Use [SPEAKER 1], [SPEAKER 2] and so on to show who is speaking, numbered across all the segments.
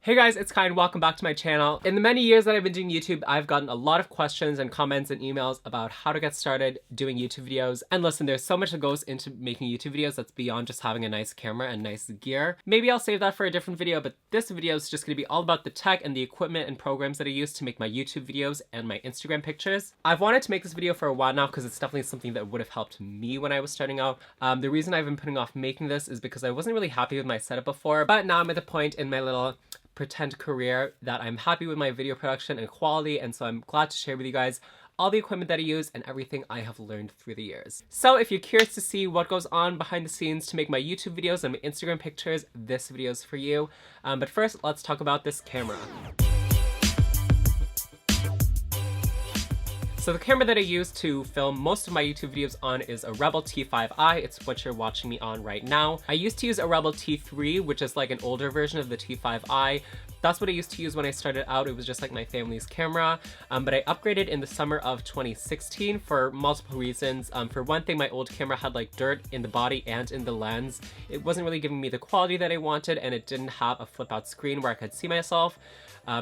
[SPEAKER 1] Hey guys, it's Kai and welcome back to my channel. In the many years that I've been doing YouTube, I've gotten a lot of questions and comments and emails about how to get started doing YouTube videos. And listen, there's so much that goes into making YouTube videos that's beyond just having a nice camera and nice gear. Maybe I'll save that for a different video, but this video is just going to be all about the tech and the equipment and programs that I use to make my YouTube videos and my Instagram pictures. I've wanted to make this video for a while now because it's definitely something that would have helped me when I was starting out. The reason I've been putting off making this is because I wasn't really happy with my setup before, but now I'm at the point in my little pretend career that I'm happy with my video production and quality, and so I'm glad to share with you guys all the equipment that I use and everything I have learned through the years. So if you're curious to see what goes on behind the scenes to make my YouTube videos and my Instagram pictures, this video is for you. But first, let's talk about this camera. So the camera that I use to film most of my YouTube videos on is a Rebel T5i. It's what you're watching me on right now. I used to use a Rebel T3, which is like an older version of the T5i. That's what I used to use when I started out. It was just like my family's camera, but I upgraded in the summer of 2016 for multiple reasons. For one thing, my old camera had like dirt in the body and in the lens. It wasn't really giving me the quality that I wanted, and it didn't have a flip out screen where I could see myself.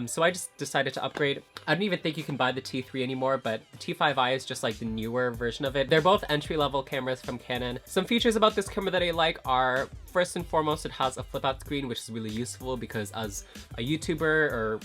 [SPEAKER 1] So I just decided to upgrade. I don't even think you can buy the T3 anymore, but the T5i is just like the newer version of it. They're both entry-level cameras from Canon. Some features about this camera that I like are, first and foremost, it has a flip-out screen, which is really useful because as a YouTuber or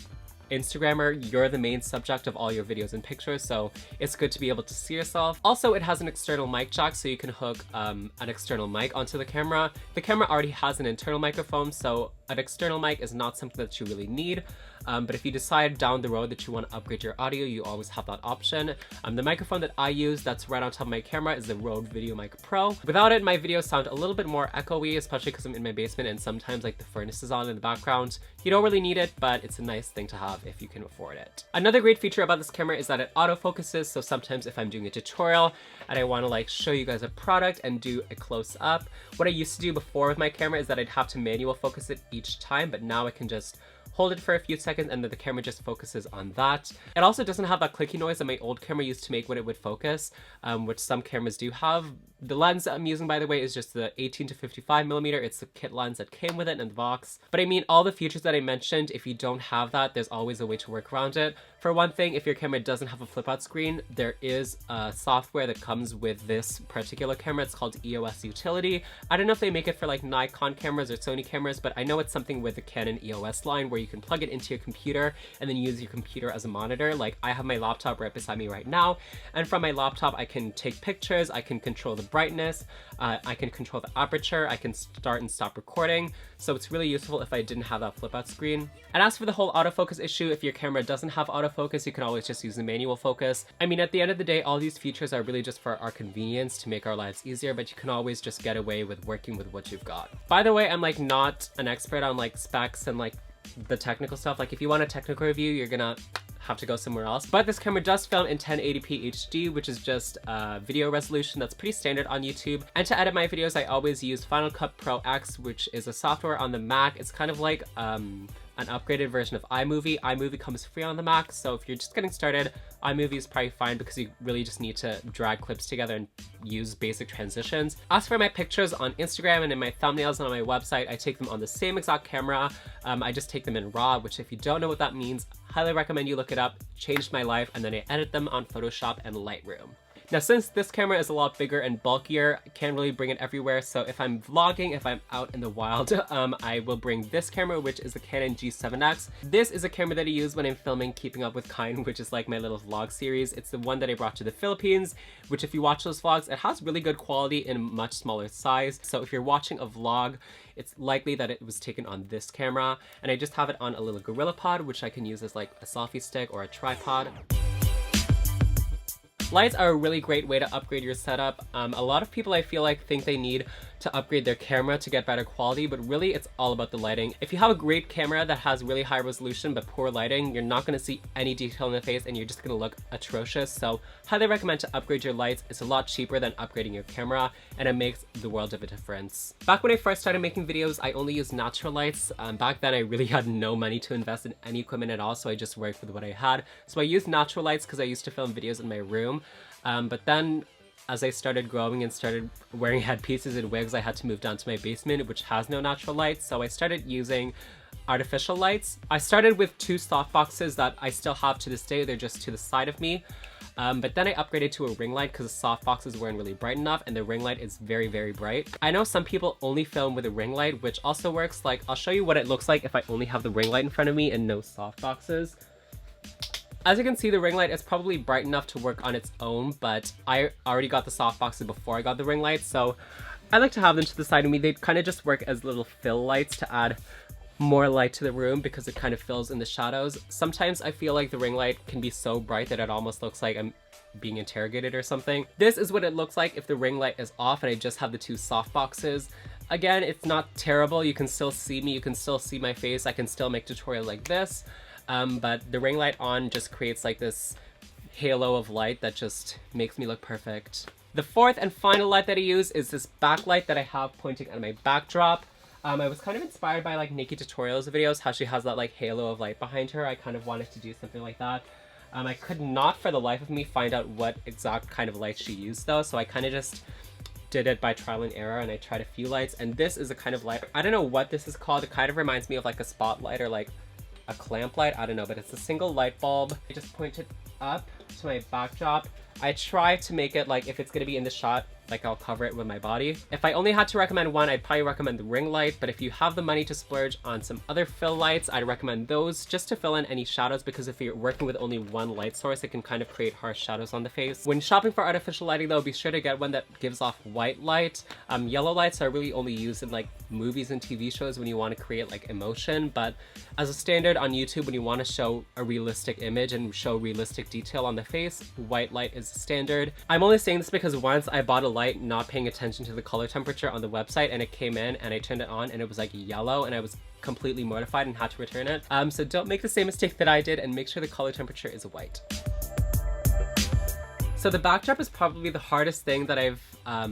[SPEAKER 1] Instagrammer, you're the main subject of all your videos and pictures, so it's good to be able to see yourself. Also, it has an external mic jack, so you can hook an external mic onto the camera. The camera already has an internal microphone, so an external mic is not something that you really need. But if you decide down the road that you want to upgrade your audio, you always have that option. The microphone that I use that's right on top of my camera is the Rode VideoMic Pro. Without it, my videos sound a little bit more echoey, especially because I'm in my basement and sometimes like the furnace is on in the background. You don't really need it, but it's a nice thing to have if you can afford it. Another great feature about this camera is that it autofocuses, so sometimes if I'm doing a tutorial and I want to like show you guys a product and do a close-up, what I used to do before with my camera is that I'd have to manual focus it each time, but now I can just hold it for a few seconds and then the camera just focuses on that. It also doesn't have that clicky noise that my old camera used to make when it would focus, which some cameras do have. The lens that I'm using, by the way, is just the 18 to 55mm. It's the kit lens that came with it in the box. But I mean, all the features that I mentioned, if you don't have that, there's always a way to work around it. For one thing, if your camera doesn't have a flip-out screen, there is software that comes with this particular camera. It's called EOS Utility. I don't know if they make it for like Nikon cameras or Sony cameras, but I know it's something with the Canon EOS line where you can plug it into your computer and then use your computer as a monitor. Like I have my laptop right beside me right now, and from my laptop I can take pictures, I can control the brightness, I can control the aperture, I can start and stop recording, so it's really useful if I didn't have that flip out screen. And as for the whole autofocus issue, if your camera doesn't have autofocus, you can always just use the manual focus. I mean, at the end of the day, all these features are really just for our convenience to make our lives easier, but you can always just get away with working with what you've got. By the way, I'm like not an expert on like specs and like the technical stuff. Like if you want a technical review, you're gonna have to go somewhere else. But this camera does film in 1080p HD, which is just video resolution that's pretty standard on YouTube. And to edit my videos, I always use Final Cut Pro X, which is a software on the Mac. It's kind of like an upgraded version of iMovie. iMovie comes free on the Mac, so if you're just getting started, iMovie is probably fine because you really just need to drag clips together and use basic transitions. As for my pictures on Instagram and in my thumbnails and on my website, I take them on the same exact camera. I just take them in RAW, which if you don't know what that means, highly recommend you look it up. Changed my life, and then I edit them on Photoshop and Lightroom. Now, since this camera is a lot bigger and bulkier, I can't really bring it everywhere, so if I'm vlogging, if I'm out in the wild, I will bring this camera, which is the Canon G7X. This is a camera that I use when I'm filming Keeping Up with Kind, which is like my little vlog series. It's the one that I brought to the Philippines, which if you watch those vlogs, it has really good quality in a much smaller size. So if you're watching a vlog, it's likely that it was taken on this camera, and I just have it on a little GorillaPod, which I can use as like a selfie stick or a tripod. Lights are a really great way to upgrade your setup. A lot of people I feel like think they need to upgrade their camera to get better quality, but really it's all about the lighting. If you have a great camera that has really high resolution but poor lighting, you're not going to see any detail in the face and you're just going to look atrocious. So highly recommend to upgrade your lights. It's a lot cheaper than upgrading your camera, and it makes the world of a difference. Back when I first started making videos, I only used natural lights. Back then I really had no money to invest in any equipment at all, so I just worked with what I had. So I used natural lights because I used to film videos in my room. But then as I started growing and started wearing headpieces and wigs, I had to move down to my basement, which has no natural light. So I started using artificial lights. I started with two softboxes that I still have to this day. They're just to the side of me. But then I upgraded to a ring light because the softboxes weren't really bright enough, and the ring light is very, very bright. I know some people only film with a ring light, which also works. Like, I'll show you what it looks like if I only have the ring light in front of me and no softboxes. As you can see, the ring light is probably bright enough to work on its own, but I already got the softboxes before I got the ring light, so I like to have them to the side of me. They kind of just work as little fill lights to add more light to the room because it kind of fills in the shadows. Sometimes I feel like the ring light can be so bright that it almost looks like I'm being interrogated or something. This is what it looks like if the ring light is off and I just have the two softboxes. Again, it's not terrible. You can still see me, you can still see my face, I can still make tutorial like this. But the ring light on just creates like this halo of light that just makes me look perfect. The fourth and final light that I use is this backlight that I have pointing at my backdrop. I was kind of inspired by like Nikki Tutorials videos, how she has that like halo of light behind her. I kind of wanted to do something like that. I could not for the life of me find out what exact kind of light she used though, so I kind of just did it by trial and error, and I tried a few lights, and this is a kind of light. I don't know what this is called. It kind of reminds me of like a spotlight or like a clamp light. I don't know, but it's a single light bulb. I just point it up to my backdrop. I try to make it like if it's gonna be in the shot, like I'll cover it with my body. If I only had to recommend one, I'd probably recommend the ring light, but if you have the money to splurge on some other fill lights, I'd recommend those just to fill in any shadows, because if you're working with only one light source, it can kind of create harsh shadows on the face. When shopping for artificial lighting though, be sure to get one that gives off white light. Yellow lights are really only used in like movies and TV shows when you want to create like emotion, but as a standard on YouTube, when you want to show a realistic image and show realistic detail on the face, white light is standard. I'm only saying this because once I bought a light not paying attention to the color temperature on the website, and it came in and I turned it on and it was like yellow, and I was completely mortified and had to return it. So don't make the same mistake that I did and make sure the color temperature is white. So the backdrop is probably the hardest thing that I've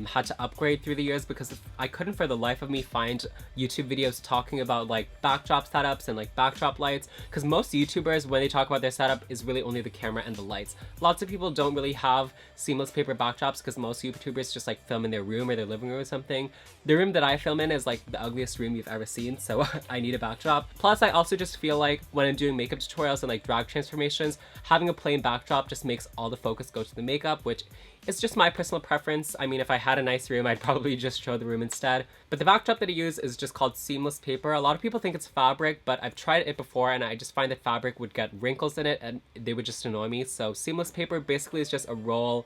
[SPEAKER 1] had to upgrade through the years, because I couldn't for the life of me find YouTube videos talking about like backdrop setups and like backdrop lights, because most YouTubers, when they talk about their setup, is really only the camera and the lights. Lots of people don't really have seamless paper backdrops because most YouTubers just like film in their room or their living room or something. The room that I film in is like the ugliest room you've ever seen, so I need a backdrop. Plus I also just feel like when I'm doing makeup tutorials and like drag transformations, having a plain backdrop just makes all the focus go to the makeup, which is just my personal preference. I mean, if I had a nice room, I'd probably just show the room instead. But the backdrop that I use is just called seamless paper. A lot of people think it's fabric, but I've tried it before and I just find that fabric would get wrinkles in it and they would just annoy me. So seamless paper basically is just a roll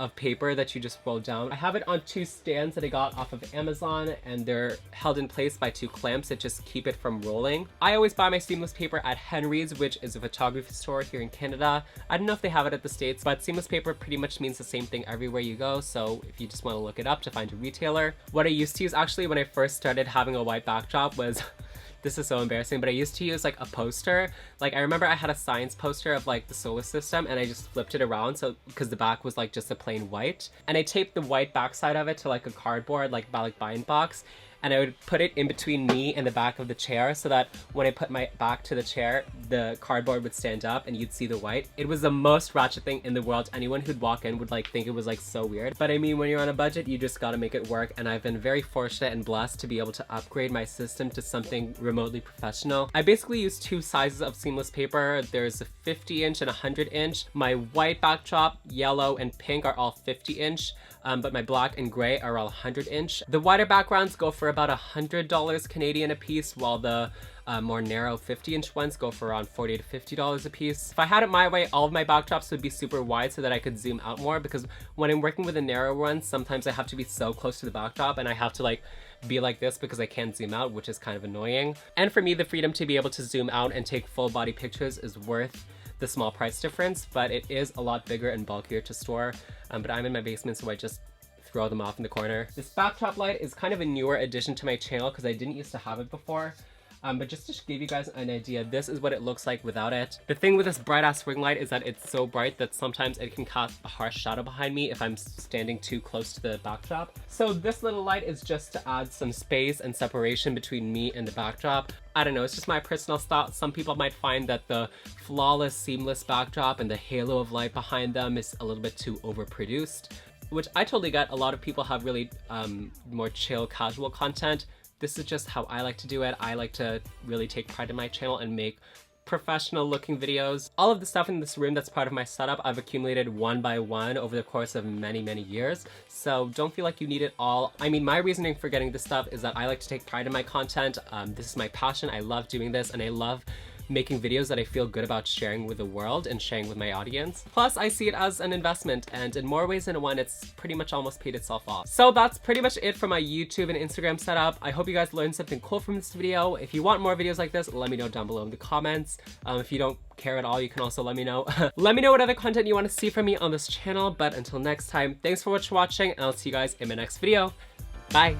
[SPEAKER 1] of paper that you just roll down. I have it on two stands that I got off of Amazon, and they're held in place by two clamps that just keep it from rolling. I always buy my seamless paper at Henry's, which is a photography store here in Canada. I don't know if they have it at the States, but seamless paper pretty much means the same thing everywhere you go, so if you just want to look it up to find a retailer. What I used to use actually when I first started having a white backdrop was this is so embarrassing, but I used to use like a poster. Like I remember I had a science poster of like the solar system, and I just flipped it around so because the back was like just a plain white, and I taped the white backside of it to like a cardboard like bind box, and I would put it in between me and the back of the chair so that when I put my back to the chair, the cardboard would stand up and you'd see the white. It was the most ratchet thing in the world. Anyone who'd walk in would like think it was like so weird. But I mean, when you're on a budget, you just gotta make it work. And I've been very fortunate and blessed to be able to upgrade my system to something remotely professional. I basically use two sizes of seamless paper. There's a 50-inch and a 100-inch. My white backdrop, yellow, and pink are all 50-inch. But my black and gray are all 100-inch. The wider backgrounds go for about $100 Canadian a piece, while the more narrow 50-inch ones go for around $40 to $50 a piece. If I had it my way, all of my backdrops would be super wide so that I could zoom out more, because when I'm working with a narrow one, sometimes I have to be so close to the backdrop and I have to like be like this because I can't zoom out, which is kind of annoying. And for me, the freedom to be able to zoom out and take full body pictures is worth the small price difference, but it is a lot bigger and bulkier to store. But I'm in my basement, so I just throw them off in the corner. This backdrop light is kind of a newer addition to my channel because I didn't used to have it before. But just to give you guys an idea, this is what it looks like without it. The thing with this bright ass ring light is that it's so bright that sometimes it can cast a harsh shadow behind me if I'm standing too close to the backdrop. So this little light is just to add some space and separation between me and the backdrop. I don't know, it's just my personal style. Some people might find that the flawless, seamless backdrop and the halo of light behind them is a little bit too overproduced, which I totally get. A lot of people have really more chill, casual content. This is just how I like to do it. I like to really take pride in my channel and make professional looking videos. All of the stuff in this room that's part of my setup, I've accumulated one by one over the course of many, many years. So don't feel like you need it all. I mean, my reasoning for getting this stuff is that I like to take pride in my content. This is my passion. I love doing this, and I love making videos that I feel good about sharing with the world and sharing with my audience. Plus, I see it as an investment, and in more ways than one, it's pretty much almost paid itself off. So that's pretty much it for my YouTube and Instagram setup. I hope you guys learned something cool from this video. If you want more videos like this, let me know down below in the comments. If you don't care at all, you can also let me know. Let me know what other content you want to see from me on this channel, but until next time, thanks for watching, and I'll see you guys in my next video. Bye!